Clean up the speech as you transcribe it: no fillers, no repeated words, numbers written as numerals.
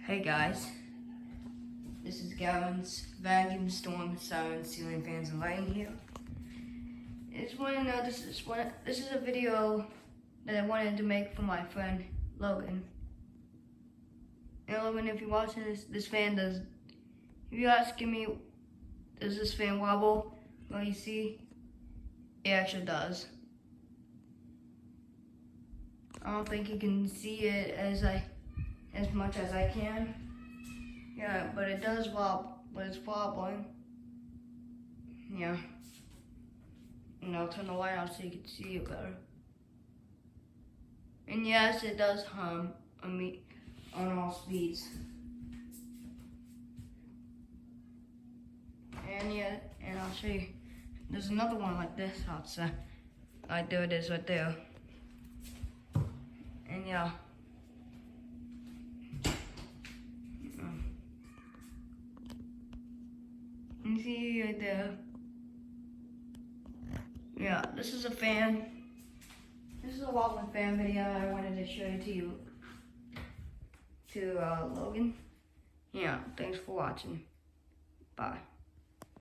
Hey guys, this is Gavin's Vacuum Storm Siren Ceiling Fans and Lighting here. I just want to know this is a video that I wanted to make for my friend Logan. And Logan, if you're watching this fan does. If you're asking me, does this fan wobble? Well, you see, it actually does. I don't think you can see it as much as I can. Yeah, but it does wobble, but it's wobbling. Yeah. And I'll turn the light on so you can see it better. And yes, it does hum on all speeds. And yeah, and I'll show you. There's another one like this outside. Like there it is right there. And yeah. You see right there. Yeah, this is a fan. This is a wobbling fan video I wanted to show you to Logan. Yeah, thanks for watching. Bye.